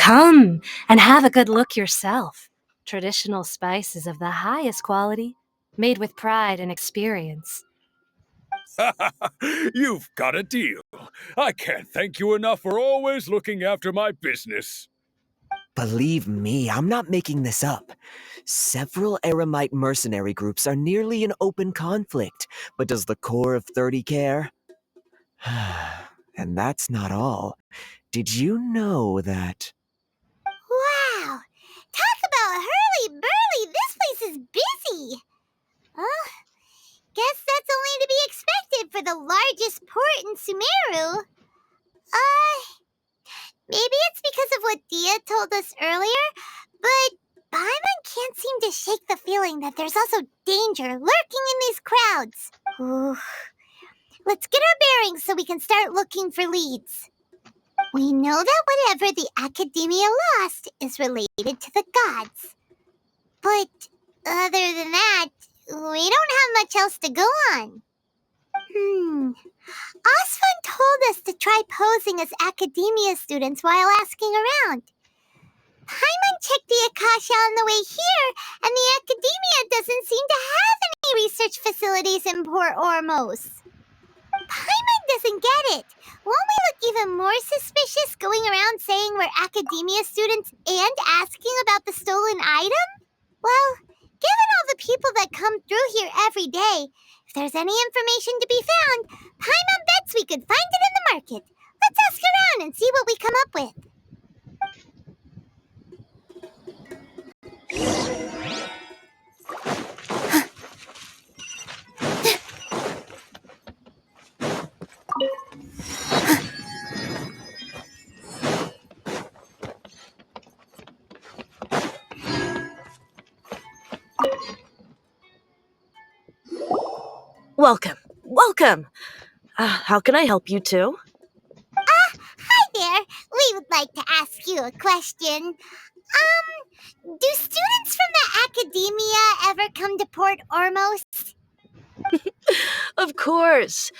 Come and have a good look yourself. Traditional spices of the highest quality, made with pride and experience. You've got a deal. I can't thank you enough for always looking after my business. Believe me, I'm not making this up. Several Eremite mercenary groups are nearly in open conflict, but does the core of 30 care? And that's not all. Did you know that... Wow! Talk about hurly-burly! This place is busy! Guess that's only to be expected for the largest port in Sumeru. Maybe it's because of what Dia told us earlier, but Paimon can't seem to shake the feeling that there's also danger lurking in these crowds. Ooh. Let's get our bearings so we can start looking for leads. We know that whatever the Academia lost is related to the gods. But other than that, we don't have much else to go on. Osfun told us to try posing as Academia students while asking around. Paimon checked the Akasha on the way here, and the Academia doesn't seem to have any research facilities in Port Ormos. Paimon doesn't get it. Won't we look even more suspicious going around saying we're Academia students and asking about the stolen item? Well, given all the people that come through here every day, if there's any information to be found, Paimon bets we could find it in the market. Let's ask around and see what we come up with. Welcome. Welcome. How can I help you too? Hi there. We would like to ask you a question. Do students from the Academia ever come to Port Ormos? Of course.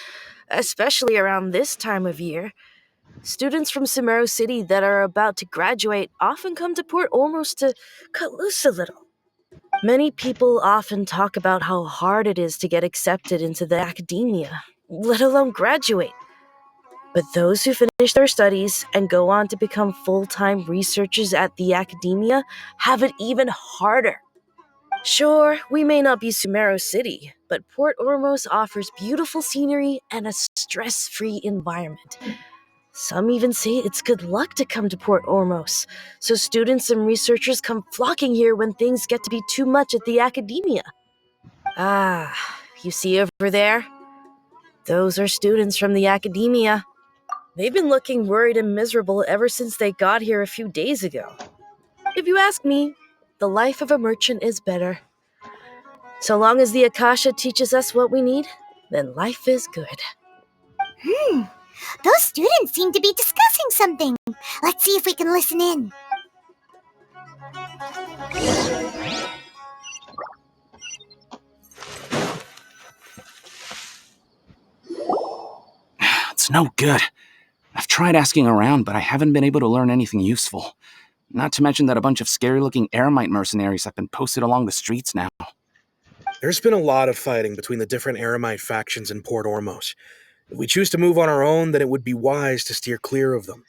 Especially around this time of year. Students from Sumeru City that are about to graduate often come to Port Ormos to cut loose a little. Many people often talk about how hard it is to get accepted into the academia, let alone graduate. But those who finish their studies and go on to become full-time researchers at the academia have it even harder. Sure, we may not be Sumeru City, but Port Ormos offers beautiful scenery and a stress-free environment. Some even say it's good luck to come to Port Ormos, so students and researchers come flocking here when things get to be too much at the academia. Ah, you see over there? Those are students from the academia. They've been looking worried and miserable ever since they got here a few days ago. If you ask me, the life of a merchant is better. So long as the Akasha teaches us what we need, then life is good. Those students seem to be discussing something. Let's see if we can listen in. It's no good. I've tried asking around, but I haven't been able to learn anything useful. Not to mention that a bunch of scary-looking Eremite mercenaries have been posted along the streets now. There's been a lot of fighting between the different Eremite factions in Port Ormos. If we choose to move on our own, then it would be wise to steer clear of them.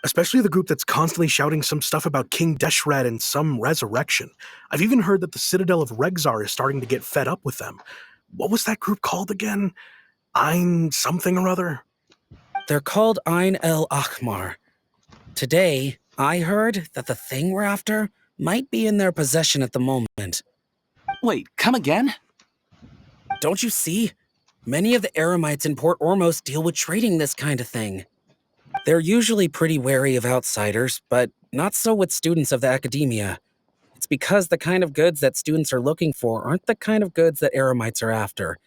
Especially the group that's constantly shouting some stuff about King Deshret and some resurrection. I've even heard that the Citadel of Regzar is starting to get fed up with them. What was that group called again? Ein something or other? They're called Ein El Akhmar. Today, I heard that the thing we're after might be in their possession at the moment. Wait, come again? Don't you see? Many of the Eremites in Port Ormos deal with trading this kind of thing. They're usually pretty wary of outsiders, but not so with students of the academia. It's because the kind of goods that students are looking for aren't the kind of goods that Eremites are after.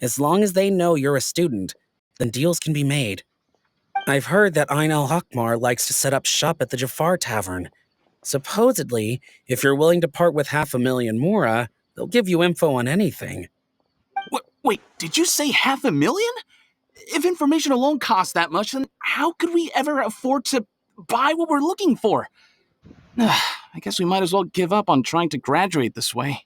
As long as they know you're a student, then deals can be made. I've heard that Ein El Hakmar likes to set up shop at the Jafar Tavern. Supposedly, if you're willing to part with 500,000 Mora, they'll give you info on anything. Wait, did you say 500,000? If information alone costs that much, then how could we ever afford to... buy what we're looking for. I guess we might as well give up on trying to graduate this way.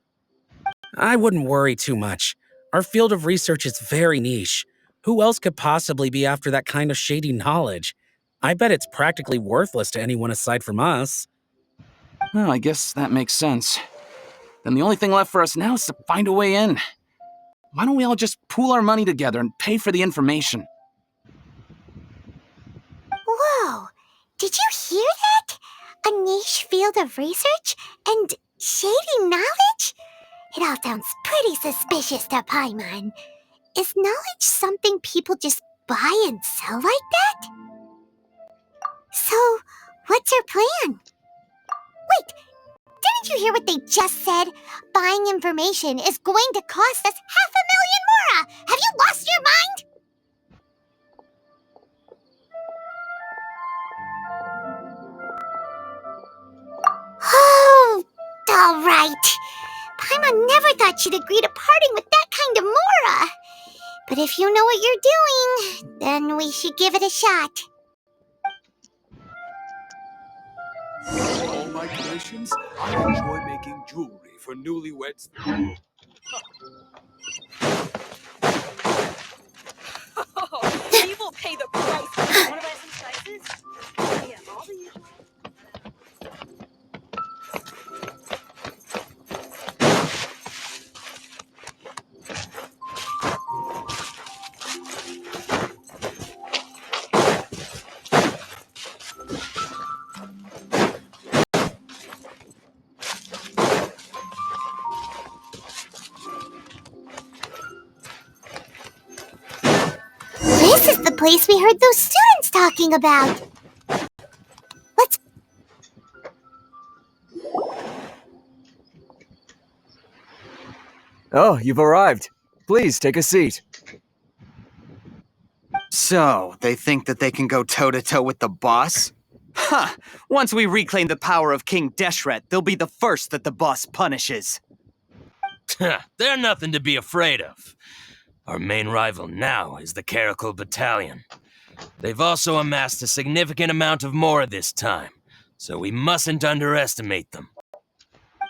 I wouldn't worry too much. Our field of research is very niche. Who else could possibly be after that kind of shady knowledge? I bet it's practically worthless to anyone aside from us. Well, I guess that makes sense. Then the only thing left for us now is to find a way in. Why don't we all just pool our money together and pay for the information? Whoa! Did you hear that? A niche field of research and shady knowledge? It all sounds pretty suspicious to Paimon. Is knowledge something people just buy and sell like that? So, what's your plan? Wait, didn't you hear what they just said? Buying information is going to cost us 500,000 Mora! Have you lost your mind? Oh, all right. Paimon never thought she'd agree to parting with that kind of Mora. But if you know what you're doing, then we should give it a shot. All my creations, I enjoy making jewelry for newlyweds. You will pay the price. Want to buy some spices? Yeah, all the usual. This is the place we heard those students talking about. Let's... Oh, you've arrived. Please take a seat. So, they think that they can go toe-to-toe with the boss? Ha! Once we reclaim the power of King Deshret, they'll be the first that the boss punishes. They're nothing to be afraid of. Our main rival now is the Caracal Battalion. They've also amassed a significant amount of Mora this time, so we mustn't underestimate them.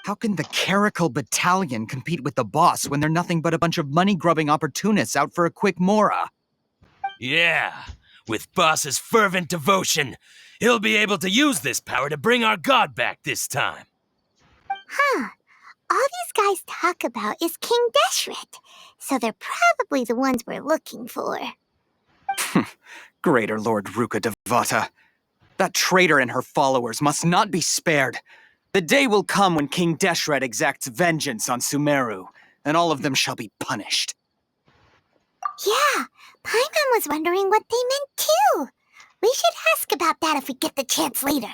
How can the Caracal Battalion compete with the boss when they're nothing but a bunch of money-grubbing opportunists out for a quick Mora? Yeah, with Boss's fervent devotion, he'll be able to use this power to bring our god back this time. Huh. All these guys talk about is King Deshret, so they're probably the ones we're looking for. Greater Lord Ruka Devata. That traitor and her followers must not be spared. The day will come when King Deshret exacts vengeance on Sumeru, and all of them shall be punished. Yeah, Paimon was wondering what they meant too. We should ask about that if we get the chance later.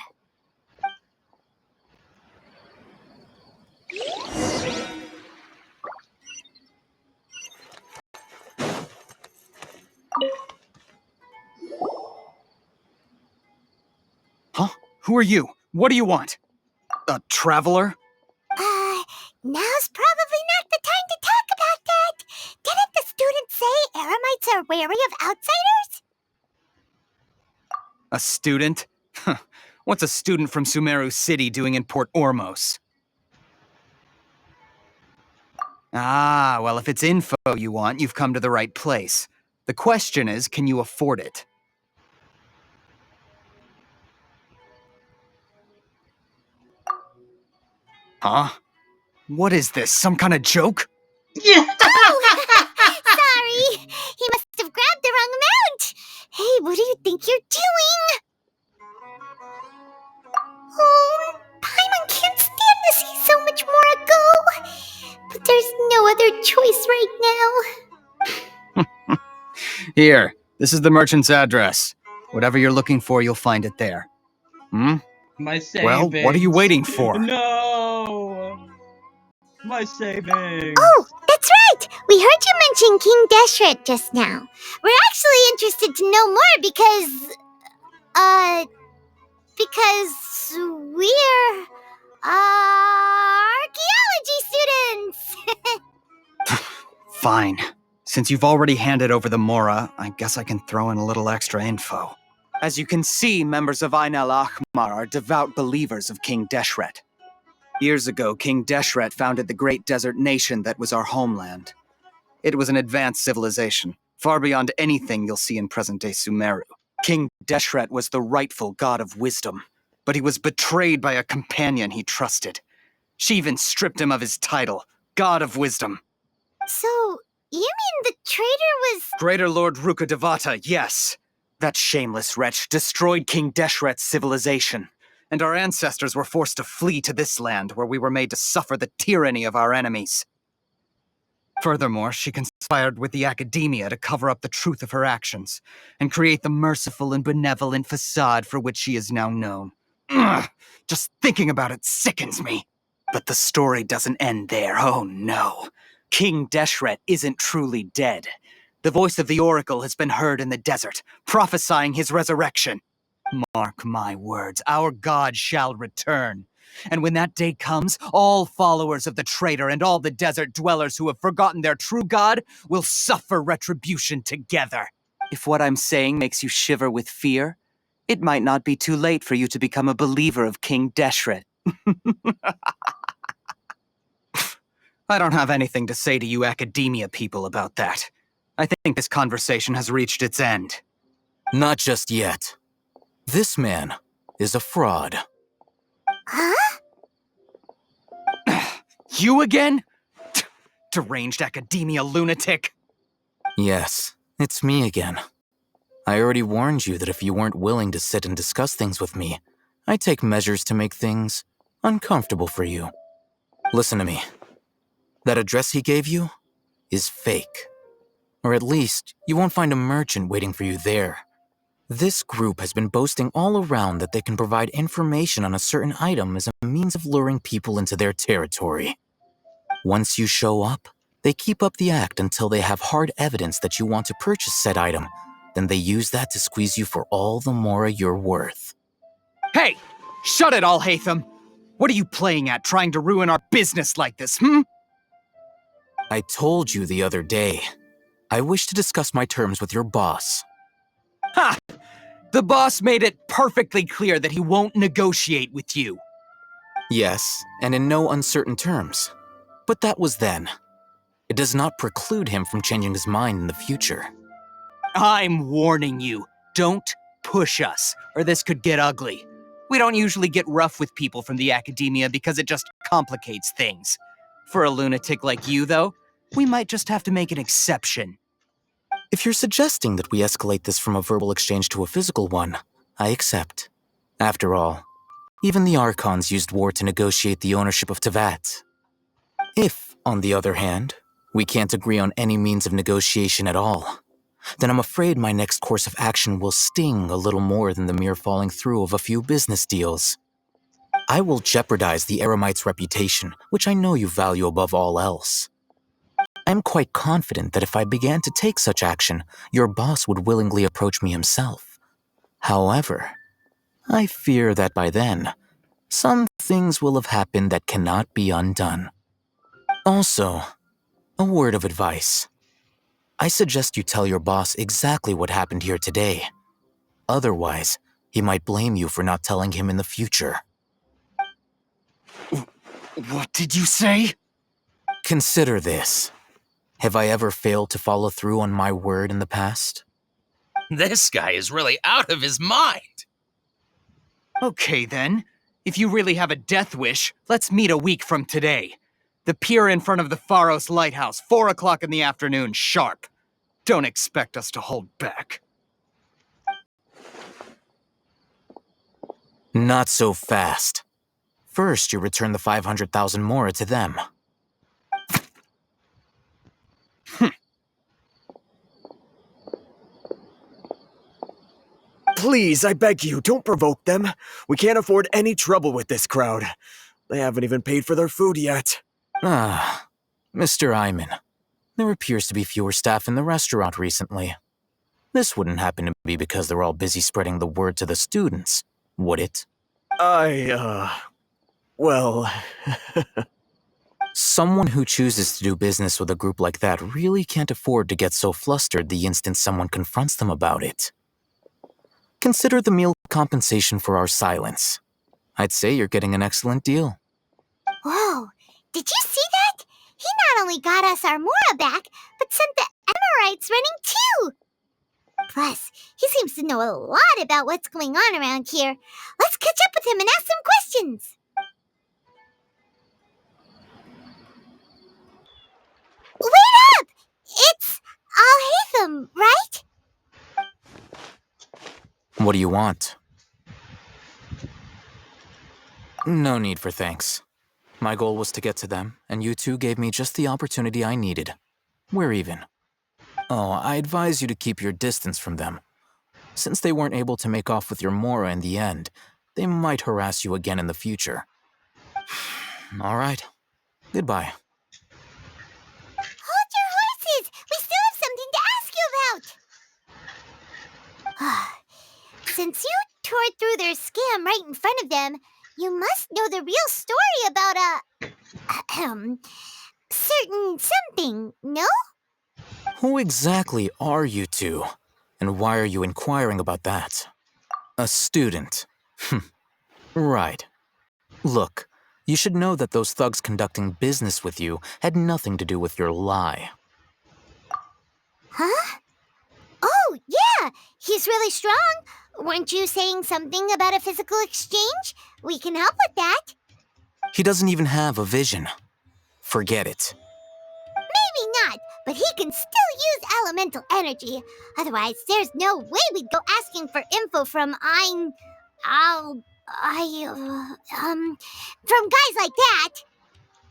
Huh? Who are you? What do you want? A traveler? Now's probably not the time to talk about that. Didn't the students say Eremites are wary of outsiders? A student? Huh. What's a student from Sumeru City doing in Port Ormos? Ah, well, if it's info you want, you've come to the right place. The question is, can you afford it? Huh? What is this, some kind of joke? Oh! Sorry! He must have grabbed the wrong amount! Hey, what do you think you're doing? Oh, Paimon can't stand to see so much more go. But there's no other choice right now. Here, this is the merchant's address. Whatever you're looking for, you'll find it there. Hmm? My savings. Well, what are you waiting for? No! My savings. Oh, that's right! We heard you mention King Deshret just now. We're actually interested to know more because we're, archaeology students! Fine. Since you've already handed over the Mora, I guess I can throw in a little extra info. As you can see, members of Ain al-Ahmar are devout believers of King Deshret. Years ago, King Deshret founded the great desert nation that was our homeland. It was an advanced civilization, far beyond anything you'll see in present-day Sumeru. King Deshret was the rightful god of wisdom, but he was betrayed by a companion he trusted. She even stripped him of his title, God of Wisdom. So, you mean the traitor was... Greater Lord Rukkhadevata, yes. That shameless wretch destroyed King Deshret's civilization, and our ancestors were forced to flee to this land where we were made to suffer the tyranny of our enemies. Furthermore, she conspired with the academia to cover up the truth of her actions, and create the merciful and benevolent facade for which she is now known. Ugh, just thinking about it sickens me. But the story doesn't end there, oh no. King Deshret isn't truly dead. The voice of the Oracle has been heard in the desert, prophesying his resurrection. Mark my words, our god shall return. And when that day comes, all followers of the traitor and all the desert dwellers who have forgotten their true god will suffer retribution together. If what I'm saying makes you shiver with fear, it might not be too late for you to become a believer of King Deshret. I don't have anything to say to you academia people about that. I think this conversation has reached its end. Not just yet. This man is a fraud. Huh? You again? Deranged academia lunatic. Yes, it's me again. I already warned you that if you weren't willing to sit and discuss things with me, I'd take measures to make things uncomfortable for you. Listen to me. That address he gave you is fake. Or at least, you won't find a merchant waiting for you there. This group has been boasting all around that they can provide information on a certain item as a means of luring people into their territory. Once you show up, they keep up the act until they have hard evidence that you want to purchase said item. Then they use that to squeeze you for all the Mora you're worth. Hey! Shut it, Alhaitham! What are you playing at, trying to ruin our business like this, I told you the other day. I wish to discuss my terms with your boss. Ha! The boss made it perfectly clear that he won't negotiate with you. Yes, and in no uncertain terms. But that was then. It does not preclude him from changing his mind in the future. I'm warning you, don't push us, or this could get ugly. We don't usually get rough with people from the academia because it just complicates things. For a lunatic like you, though, we might just have to make an exception. If you're suggesting that we escalate this from a verbal exchange to a physical one, I accept. After all, even the Archons used war to negotiate the ownership of Tevat. If, on the other hand, we can't agree on any means of negotiation at all, then I'm afraid my next course of action will sting a little more than the mere falling through of a few business deals. I will jeopardize the Eremite's reputation, which I know you value above all else. I'm quite confident that if I began to take such action, your boss would willingly approach me himself. However, I fear that by then, some things will have happened that cannot be undone. Also, a word of advice. I suggest you tell your boss exactly what happened here today. Otherwise, he might blame you for not telling him in the future. What did you say? Consider this. Have I ever failed to follow through on my word in the past? This guy is really out of his mind. Okay then. If you really have a death wish, let's meet a week from today. The pier in front of the Pharos Lighthouse, 4 o'clock in the afternoon, sharp. Don't expect us to hold back. Not so fast. First, you return the 500,000 Mora to them. Please, I beg you, don't provoke them. We can't afford any trouble with this crowd. They haven't even paid for their food yet. Ah, Mr. Iman. There appears to be fewer staff in the restaurant recently. This wouldn't happen to be because they're all busy spreading the word to the students, would it? Well... Someone who chooses to do business with a group like that really can't afford to get so flustered the instant someone confronts them about it. Consider the meal compensation for our silence. I'd say you're getting an excellent deal. Whoa, did you see that? He not only got us our Mora back, but sent the Emorites running too! Plus, he seems to know a lot about what's going on around here. Let's catch up with him and ask some questions! Wait up! It's Alhaitham, right? What do you want? No need for thanks. My goal was to get to them, and you two gave me just the opportunity I needed. We're even. Oh, I advise you to keep your distance from them. Since they weren't able to make off with your Mora in the end, they might harass you again in the future. All right. Goodbye. Hold your horses! We still have something to ask you about! Since you tore through their scam right in front of them, you must know the real story about certain something, no? Who exactly are you two? And why are you inquiring about that? A student. Right. Look, you should know that those thugs conducting business with you had nothing to do with your lie. Huh? Oh, yeah! He's really strong! Weren't you saying something about a physical exchange? We can help with that. He doesn't even have a vision. Forget it. Maybe not, but he can still use elemental energy. Otherwise, there's no way we'd go asking for info from from guys like that.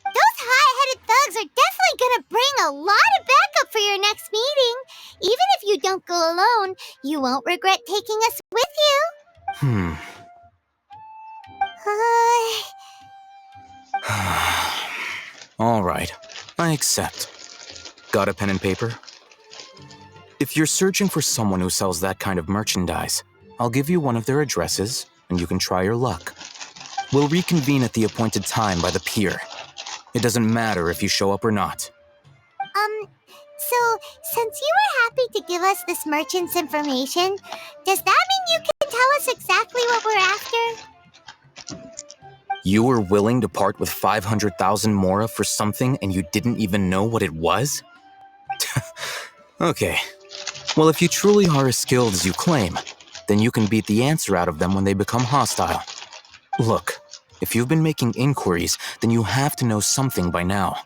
Those high-headed thugs are definitely gonna bring a lot of backup for your next meeting. Even if you don't go alone, you won't regret taking us with you. All right, I accept. Got a pen and paper? If you're searching for someone who sells that kind of merchandise, I'll give you one of their addresses, and you can try your luck. We'll reconvene at the appointed time by the pier. It doesn't matter if you show up or not. So, since you were happy to give us this merchant's information, does that mean you can tell us exactly what we're after? You were willing to part with 500,000 Mora for something and you didn't even know what it was? Okay. Well, if you truly are as skilled as you claim, then you can beat the answer out of them when they become hostile. Look, if you've been making inquiries, then you have to know something by now.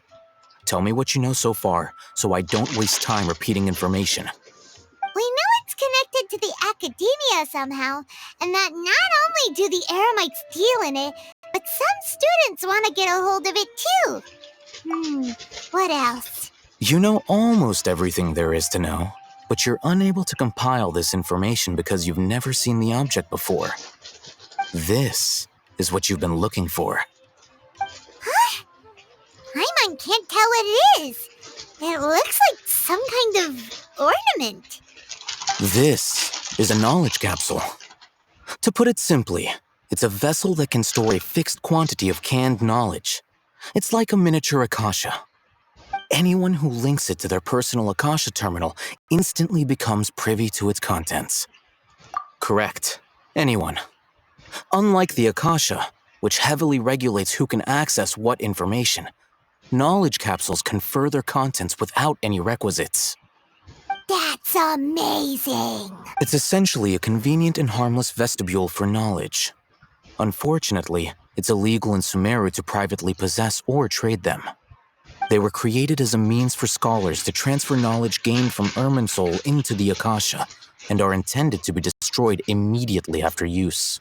Tell me what you know so far, so I don't waste time repeating information. We know it's connected to the academia somehow, and that not only do the Eremites deal in it, but some students want to get a hold of it too. What else? You know almost everything there is to know, but you're unable to compile this information because you've never seen the object before. This is what you've been looking for. Huh? Paimon can't tell what it is. It looks like some kind of ornament. This is a knowledge capsule. To put it simply, it's a vessel that can store a fixed quantity of canned knowledge. It's like a miniature Akasha. Anyone who links it to their personal Akasha terminal instantly becomes privy to its contents. Correct. Anyone. Unlike the Akasha, which heavily regulates who can access what information, knowledge capsules confer their contents without any requisites. That's amazing! It's essentially a convenient and harmless vestibule for knowledge. Unfortunately, it's illegal in Sumeru to privately possess or trade them. They were created as a means for scholars to transfer knowledge gained from Irminsul into the Akasha, and are intended to be destroyed immediately after use.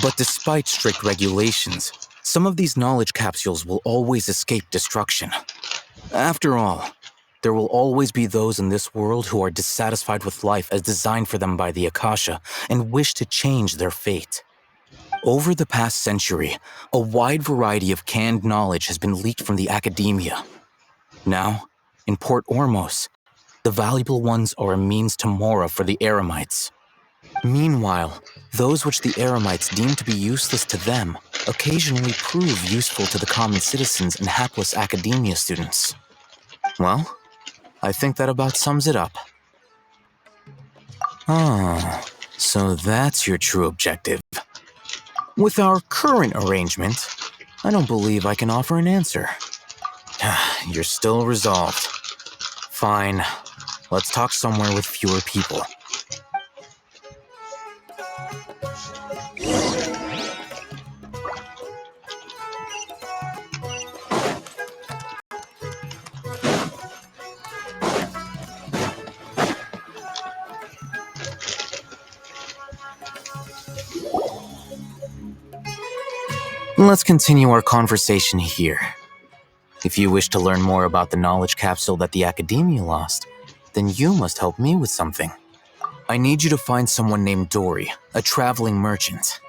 But despite strict regulations, some of these knowledge capsules will always escape destruction. After all, there will always be those in this world who are dissatisfied with life as designed for them by the Akasha and wish to change their fate. Over the past century, a wide variety of canned knowledge has been leaked from the academia. Now, in Port Ormos, the valuable ones are a means to Mora for the Eremites. Meanwhile, those which the Eremites deem to be useless to them occasionally prove useful to the common citizens and hapless academia students. Well, I think that about sums it up. So that's your true objective. With our current arrangement, I don't believe I can offer an answer. You're still resolved. Fine. Let's talk somewhere with fewer people. Let's continue our conversation here. If you wish to learn more about the knowledge capsule that the Academia lost, then you must help me with something. I need you to find someone named Dory, a traveling merchant.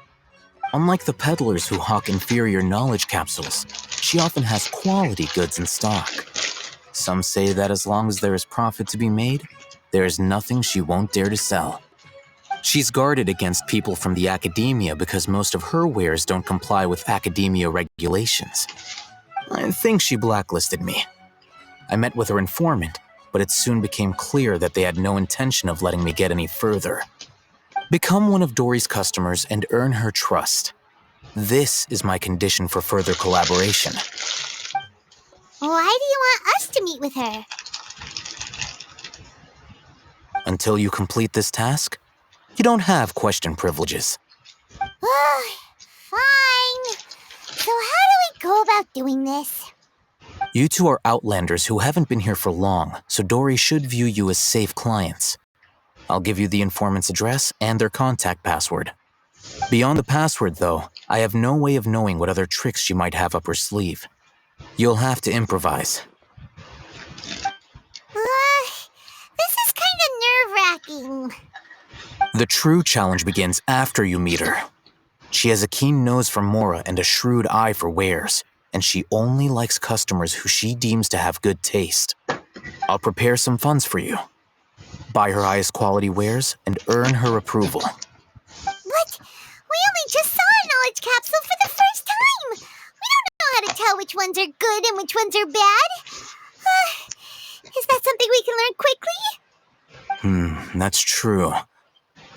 Unlike the peddlers who hawk inferior knowledge capsules, she often has quality goods in stock. Some say that as long as there is profit to be made, there is nothing she won't dare to sell. She's guarded against people from the Academia because most of her wares don't comply with Academia regulations. I think she blacklisted me. I met with her informant, but it soon became clear that they had no intention of letting me get any further. Become one of Dory's customers and earn her trust. This is my condition for further collaboration. Why do you want us to meet with her? Until you complete this task, you don't have question privileges. Fine. So how do we go about doing this? You two are outlanders who haven't been here for long, so Dory should view you as safe clients. I'll give you the informant's address and their contact password. Beyond the password, though, I have no way of knowing what other tricks she might have up her sleeve. You'll have to improvise. This is kind of nerve-wracking. The true challenge begins after you meet her. She has a keen nose for Mora and a shrewd eye for wares, and she only likes customers who she deems to have good taste. I'll prepare some funds for you. Buy her highest quality wares and earn her approval. But we only just saw a knowledge capsule for the first time. We don't know how to tell which ones are good and which ones are bad. Is that something we can learn quickly? That's true.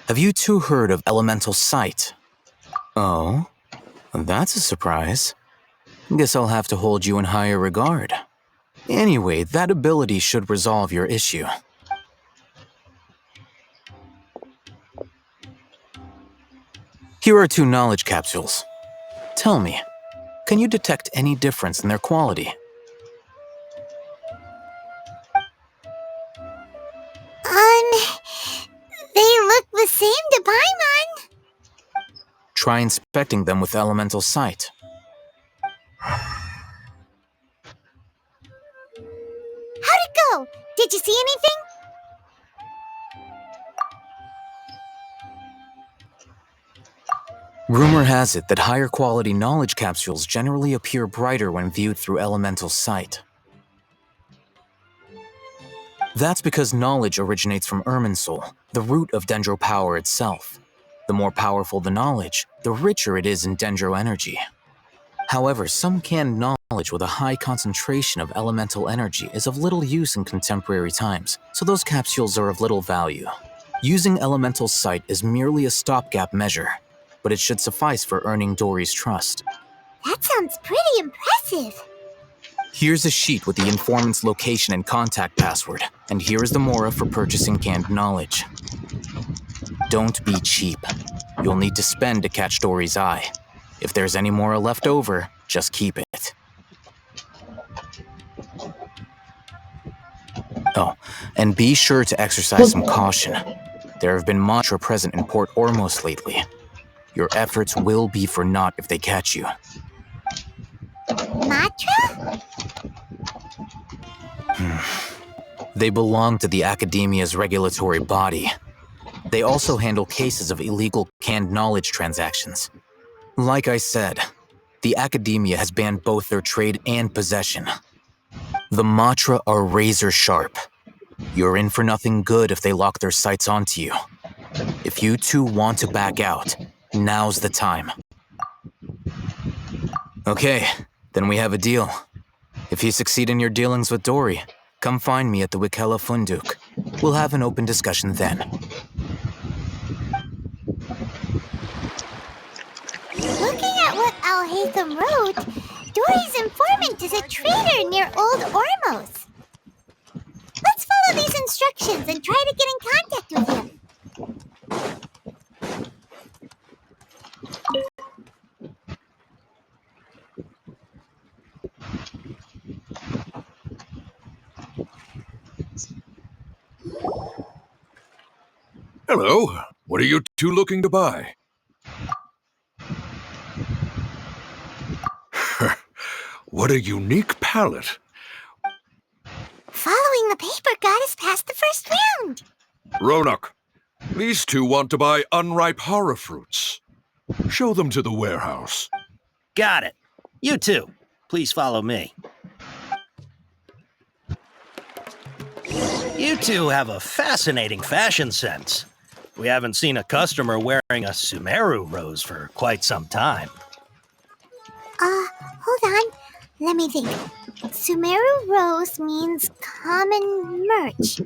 Have you two heard of elemental sight? Oh, that's a surprise. Guess I'll have to hold you in higher regard. Anyway, that ability should resolve your issue. Here are 2 knowledge capsules. Tell me, can you detect any difference in their quality? They look the same to Paimon. Try inspecting them with elemental sight. How'd it go? Did you see anything? Rumor has it that higher quality knowledge capsules generally appear brighter when viewed through elemental sight. That's because knowledge originates from Irminsul, the root of Dendro power itself. The more powerful the knowledge, the richer it is in Dendro energy. However, some canned knowledge with a high concentration of elemental energy is of little use in contemporary times, so those capsules are of little value. Using elemental sight is merely a stopgap measure, but it should suffice for earning Dory's trust. That sounds pretty impressive. Here's a sheet with the informant's location and contact password, and here is the Mora for purchasing canned knowledge. Don't be cheap. You'll need to spend to catch Dory's eye. If there's any Mora left over, just keep it. Oh, and be sure to exercise some caution. There have been Matra present in Port Ormos lately. Your efforts will be for naught if they catch you. Matra? They belong to the Academia's regulatory body. They also handle cases of illegal canned knowledge transactions. Like I said, the Academia has banned both their trade and possession. The Matra are razor sharp. You're in for nothing good if they lock their sights onto you. If you two want to back out, now's the time. Okay, then we have a deal. If you succeed in your dealings with Dory, come find me at the Wikela Funduk. We'll have an open discussion then. Hatham wrote, Dory's informant is a traitor near Old Ormos. Let's follow these instructions and try to get in contact with him. Hello. What are you two looking to buy? What a unique palette. Following the paper got us past the first round. Ronak, these two want to buy unripe horror fruits. Show them to the warehouse. Got it. You two, please follow me. You two have a fascinating fashion sense. We haven't seen a customer wearing a Sumeru rose for quite some time. Hold on. Let me think. Sumeru rose means common merch.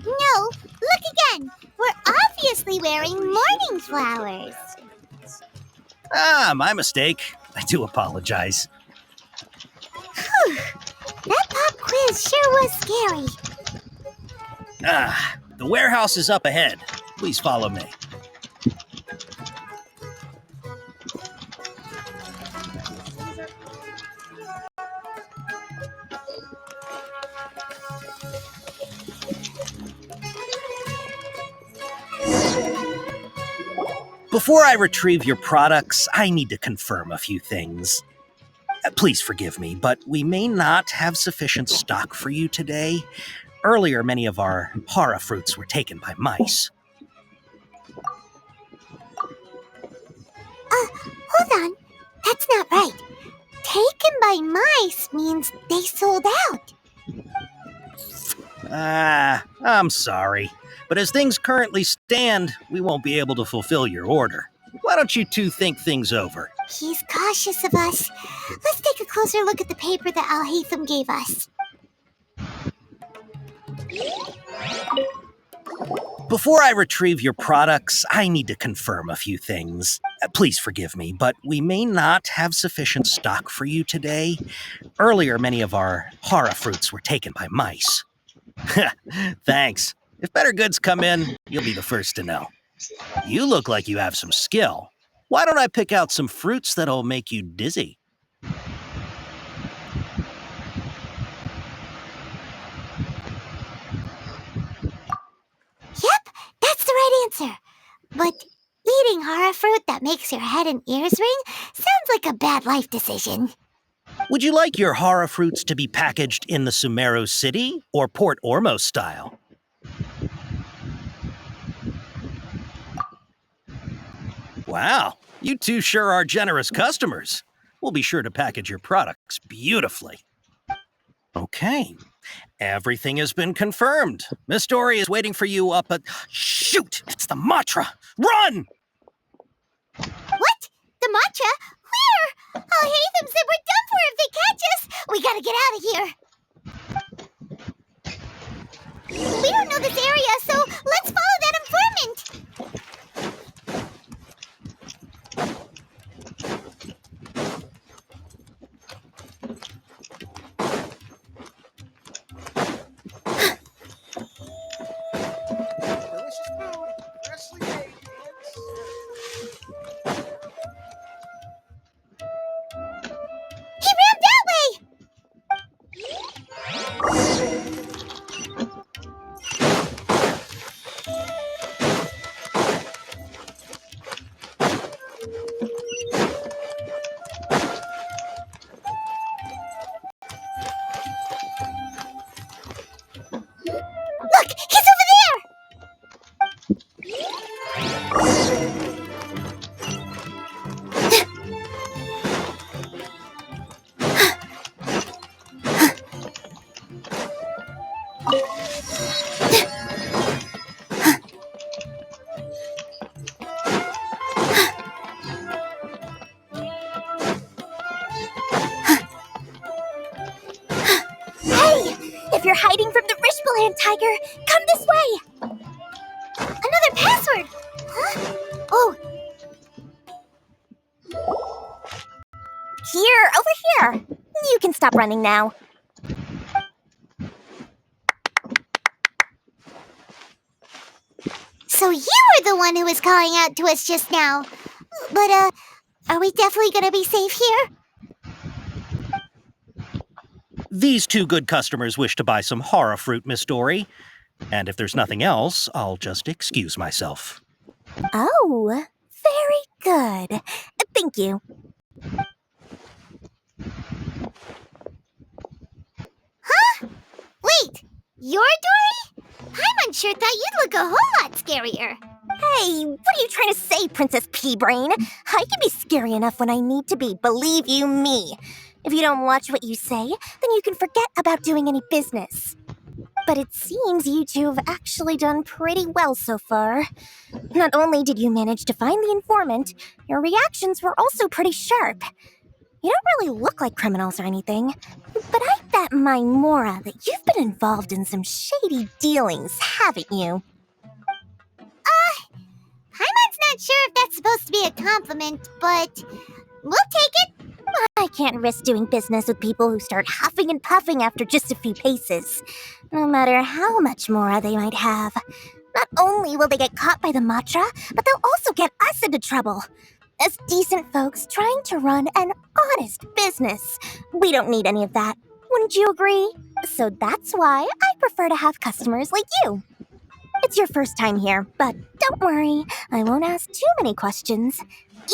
No, look again. We're obviously wearing mourning flowers. Ah, my mistake. I do apologize. Whew. That pop quiz sure was scary. Ah, the warehouse is up ahead. Please follow me. Before I retrieve your products, I need to confirm a few things. Please forgive me, but we may not have sufficient stock for you today. Earlier, many of our hara fruits were taken by mice. Hold on. That's not right. Taken by mice means they sold out. Ah, I'm sorry. But as things currently stand, we won't be able to fulfill your order. Why don't you two think things over? He's cautious of us. Let's take a closer look at the paper that Al Hatham gave us. Before I retrieve your products, I need to confirm a few things. Please forgive me, but we may not have sufficient stock for you today. Earlier, many of our hara fruits were taken by mice. Thanks. If better goods come in, you'll be the first to know. You look like you have some skill. Why don't I pick out some fruits that'll make you dizzy? Yep, that's the right answer. But eating hara fruit that makes your head and ears ring sounds like a bad life decision. Would you like your hara fruits to be packaged in the Sumeru City or Port Ormos style? Wow, you two sure are generous customers. We'll be sure to package your products beautifully. Okay, everything has been confirmed. Miss Dory is waiting for you up at... Shoot, it's the Matra! Run! What? The matcha? Where? Al Hatham said we're done for if they catch us. We gotta get out of here. We don't know this area, so let's follow that informant. He ran that way! Look, he's over Hey! If you're hiding from the Rishbaland tiger, come this way! Another password! Huh? Oh. Here, over here. You can stop running now. So you were the one who was calling out to us just now. But, are we definitely gonna be safe here? These two good customers wish to buy some horror fruit, Miss Dory. And if there's nothing else, I'll just excuse myself. Oh, very good. Thank you. Huh? Wait, you're Dory? Paimon sure thought you'd look a whole lot scarier. Hey, what are you trying to say, Princess Pea-Brain? I can be scary enough when I need to be, believe you me. If you don't watch what you say, then you can forget about doing any business. But it seems you two have actually done pretty well so far. Not only did you manage to find the informant, your reactions were also pretty sharp. You don't really look like criminals or anything, but I bet my Mora that you've been involved in some shady dealings, haven't you? Paimon's not sure if that's supposed to be a compliment, but we'll take it. I can't risk doing business with people who start huffing and puffing after just a few paces, no matter how much Mora they might have. Not only will they get caught by the Matra, but they'll also get us into trouble. As decent folks trying to run an honest business, we don't need any of that. Wouldn't you agree? So that's why I prefer to have customers like you. It's your first time here, but don't worry, I won't ask too many questions.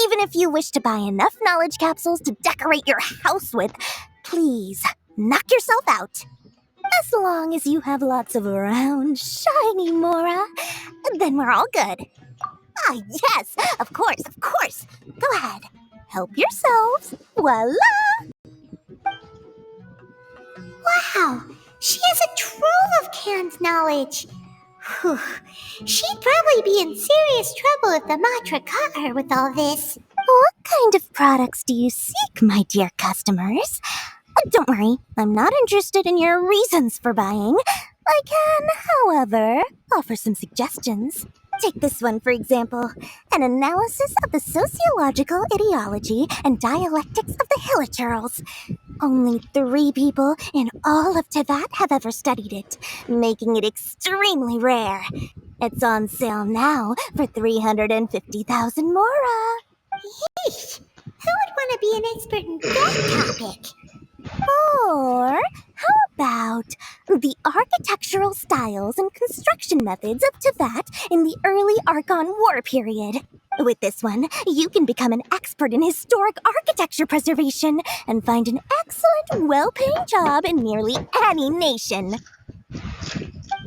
Even if you wish to buy enough knowledge capsules to decorate your house with, please, knock yourself out. As long as you have lots of round, shiny Mora, then we're all good. Ah, yes, of course, of course. Go ahead, help yourselves. Voila! Wow, she has a trove of canned knowledge. Whew. She'd probably be in serious trouble if the Matra caught her with all this. What kind of products do you seek, my dear customers? Don't worry, I'm not interested in your reasons for buying. I can, however, offer some suggestions. Take this one, for example. An analysis of the sociological ideology and dialectics of the Hilichurls. Only 3 people in all of Teyvat have ever studied it, making it extremely rare. It's on sale now for 350,000 Mora. Yeesh, who would want to be an expert in that topic? Or how about the architectural styles and construction methods of Teyvat in the early Archon War period? With this one, you can become an expert in historic architecture preservation and find an excellent, well-paying job in nearly any nation.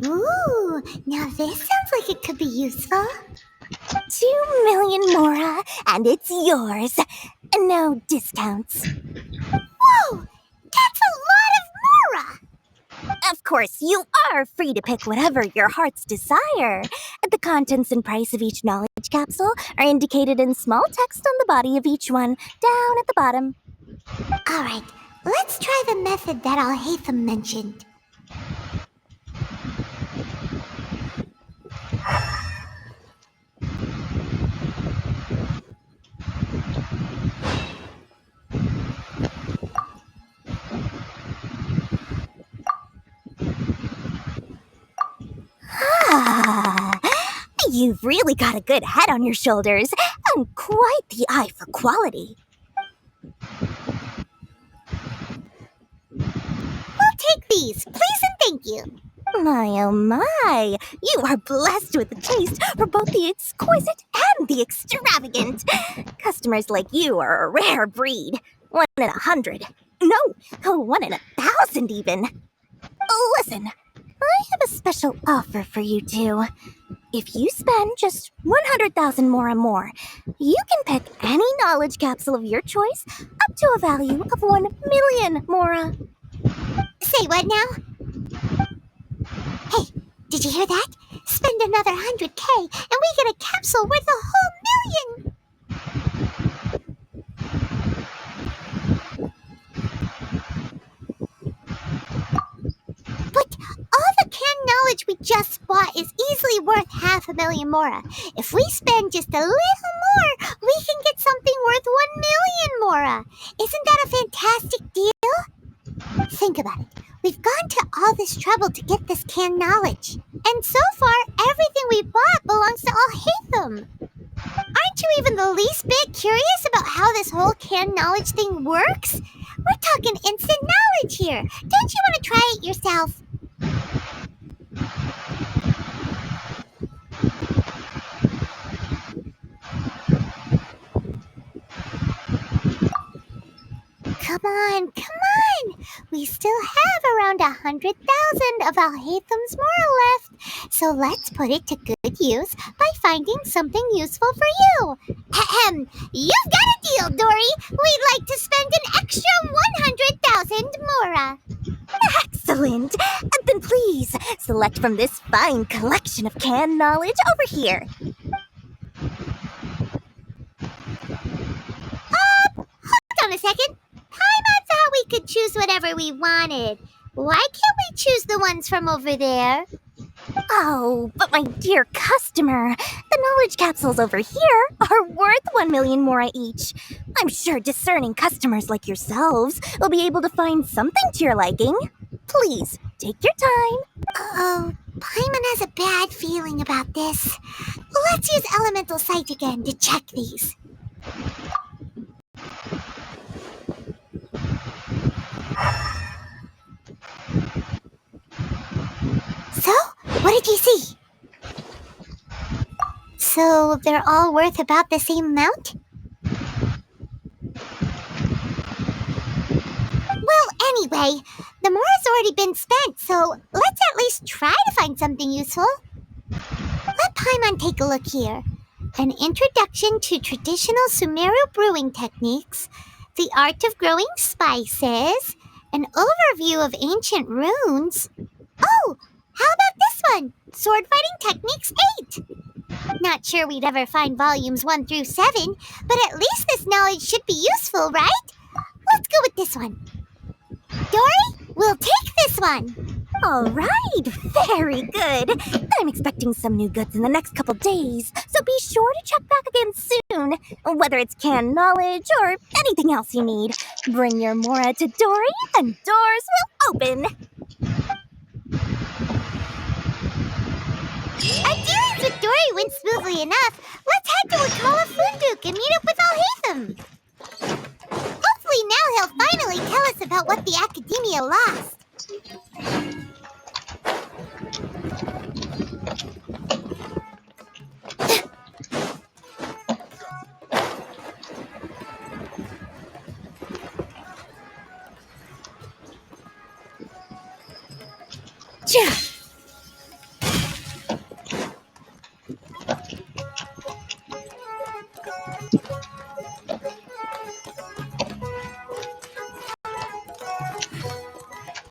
Ooh, now this sounds like it could be useful. 2 million Mora, and it's yours. No discounts. Whoa, that's a lot of Mora! Of course, you are free to pick whatever your heart's desire. The contents and price of each knowledge capsule are indicated in small text on the body of each one, down at the bottom. Alright, let's try the method that Al-Haytham mentioned. Ah, you've really got a good head on your shoulders, and quite the eye for quality. We'll take these, please and thank you. My oh my, you are blessed with a taste for both the exquisite and the extravagant. Customers like you are a rare breed. 1 in 100. No, 1 in 1,000 even. Listen, I have a special offer for you two. If you spend just 100,000 more, you can pick any knowledge capsule of your choice up to a value of 1 million Mora. Say what now? Hey, did you hear that? Spend another 100K and we get a capsule worth a whole million! But all the canned knowledge we just bought is easily worth 500,000 Mora. If we spend just a little more, we can get something worth 1 million, Mora. Isn't that a fantastic deal? Think about it. We've gone to all this trouble to get this canned knowledge. And so far, everything we bought belongs to Alhaitham. Aren't you even the least bit curious about how this whole canned knowledge thing works? We're talking instant knowledge here. Don't you want to try it yourself? Come on, come on! We still have around 100,000 of Alhaitham's Mora left, so let's put it to good use by finding something useful for you. Ahem! You've got a deal, Dory! We'd like to spend an extra 100,000 Mora. Excellent! Then please, select from this fine collection of canned knowledge over here. Hold on a second. I thought we could choose whatever we wanted. Why can't we choose the ones from over there? Oh, but my dear customer, the knowledge capsules over here are worth 1 million Mora each. I'm sure discerning customers like yourselves will be able to find something to your liking. Please, take your time. Oh, Paimon has a bad feeling about this. Let's use Elemental Sight again to check these. So, what did you see? So, they're all worth about the same amount? Well, anyway, the Mora's already been spent, so let's at least try to find something useful. Let Paimon take a look here. An introduction to traditional Sumeru brewing techniques, the art of growing spices, an overview of ancient runes. Oh, how about this one? Sword Fighting Techniques 8. Not sure we'd ever find volumes 1 through 7, but at least this knowledge should be useful, right? Let's go with this one. Dory, we'll take this one. All right, very good. I'm expecting some new goods in the next couple days, so be sure to check back again soon. Whether it's canned knowledge or anything else you need, bring your Mora to Dory and doors will open. Our dealings with Dory went smoothly enough. Let's head to Wakala Funduk and meet up with Alhaitham. Hopefully now he'll finally tell us about what the Academia lost.